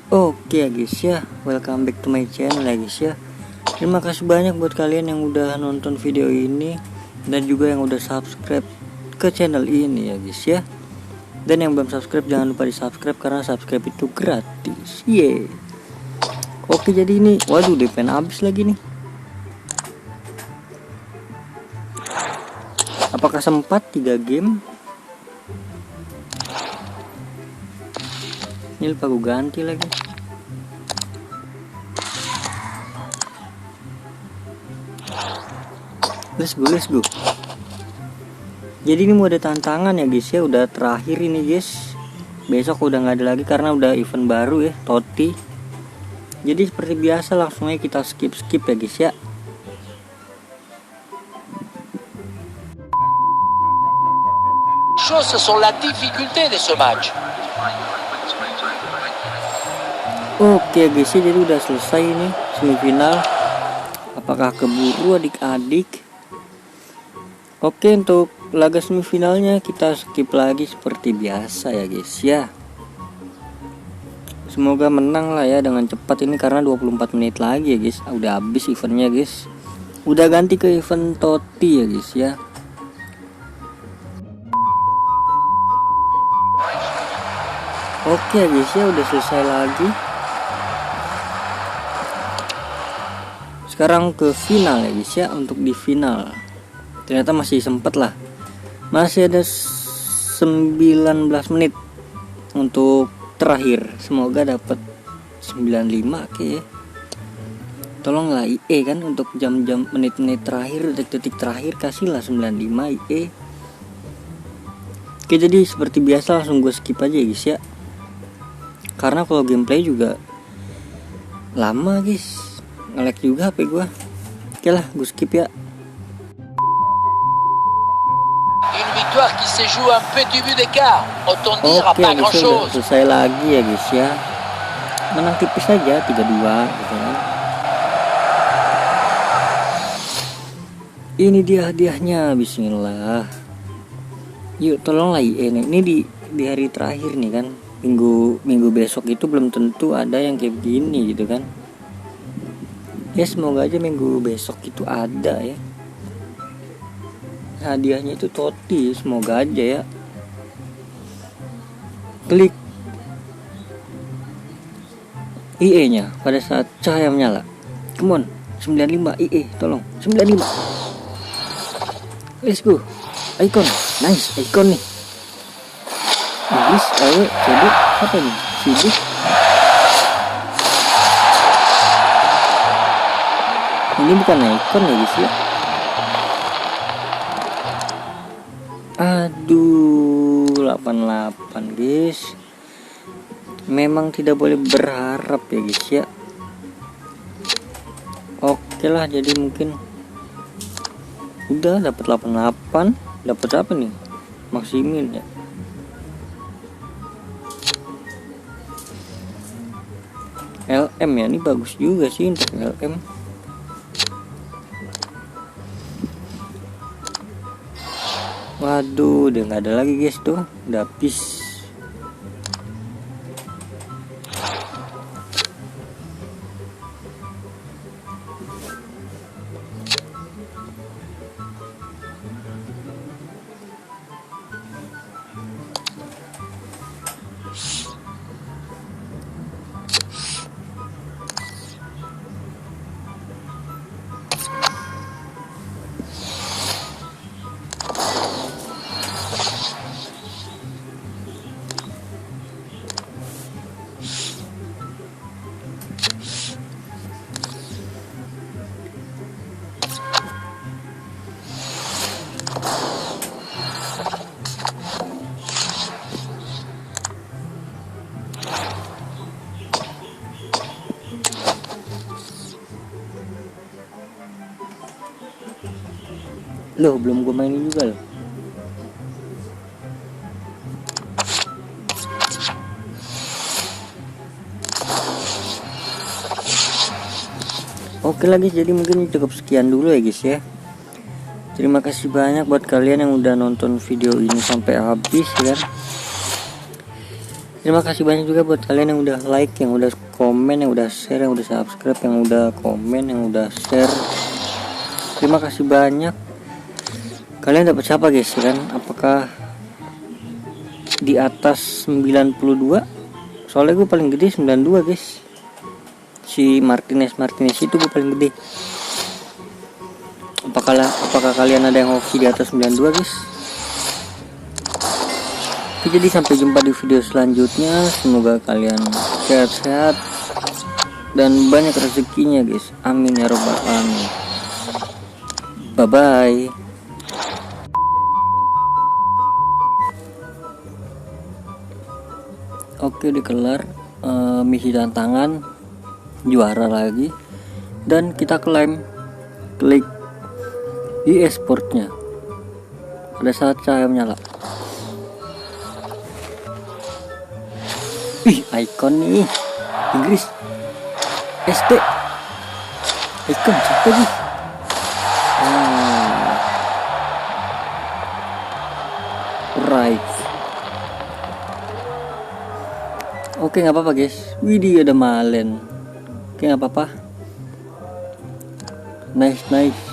Oke ya guys ya, welcome back to my channel ya guys ya. Terima kasih banyak buat kalian yang udah nonton video ini dan juga yang udah subscribe ke channel ini ya guys ya. Dan yang belum subscribe jangan lupa di subscribe karena subscribe itu gratis. Oke, jadi ini waduh DPN habis lagi nih. Apakah sempat 3 game? Ini lupa gue ganti lagi. Let's go. Jadi ini mau ada tantangan ya guys ya. Udah terakhir ini guys. Besok udah nggak ada lagi karena udah event baru ya, Totti. Jadi seperti biasa langsung aja kita skip ya guys ya. Ce sont la difficulté de ce match. Oke guys ya, jadi udah selesai nih semifinal. Apakah keburu adik-adik? Oke, untuk laga semifinalnya kita skip lagi seperti biasa ya guys ya. Semoga menang lah ya dengan cepat ini karena 24 menit lagi ya guys. Udah habis eventnya guys. Udah ganti ke event Totti ya guys ya. Oke guys ya, udah selesai lagi. Sekarang ke final ya guys ya. Untuk di final ternyata masih sempet lah, masih ada 19 menit untuk terakhir. Semoga dapat 95 oke. Tolonglah IE kan, untuk jam-jam menit-menit terakhir, detik-detik terakhir kasihlah 95 IE. Oke, jadi seperti biasa langsung gue skip aja guys ya, karena kalau gameplay juga lama guys, nge-lag juga HP gue. Oke lah, gue skip ya. Une victoire qui se joue un petit but d'écart. Autant dire Oke, pas grand udah chose. selesai lagi ya guys ya. Menang tipis aja 3-2 gitu kan. Ini dia hadiahnya, bismillah. Yuk tolonglah IE nih. Ini di hari terakhir nih kan. Minggu besok itu belum tentu ada yang kayak begini gitu kan. Ya semoga aja minggu besok itu ada ya. Hadiahnya itu Totti, semoga aja ya. Klik IE nya pada saat cahaya menyala. Come on, 95 IE, tolong 95. Let's go. Icon, nice icon nih. Inggris, jadi apa nih? Sibuk. Ini bukan icon ya guys ya. Aduh, 88 guys. Memang tidak boleh berharap ya guys ya. Oke lah, jadi mungkin udah dapat 88. Dapat apa nih? Maksimin ya. LM ya, ini bagus juga sih untuk LM. Waduh, udah nggak ada lagi guys tuh, udah habis. Loh, belum gue mainin juga loh. Oke lagi, jadi mungkin cukup sekian dulu ya guys ya. Terima kasih banyak buat kalian yang udah nonton video ini sampai habis ya kan. Terima kasih banyak juga buat kalian yang udah like, yang udah komen, yang udah share, yang udah subscribe, yang udah komen, yang udah share. Terima kasih banyak. Kalian dapat siapa guys ya kan? Apakah di atas 92? Soalnya gue paling gede 92 guys. Si Martinez itu gue paling gede. Apakah kalian ada yang hoki di atas 92 guys? Oke, jadi sampai jumpa di video selanjutnya. Semoga kalian sehat-sehat dan banyak rezekinya guys. Amin ya robbal alamin. Bye bye. Oke, dikelar misi tantangan, juara lagi, dan kita klik di e-sportnya pada saat cahaya menyala. Ih, icon nih Inggris SD icon siapa nih? Right. Oke, nggak apa-apa guys. Widih, ada Malen. Oke, nggak apa-apa. Nice.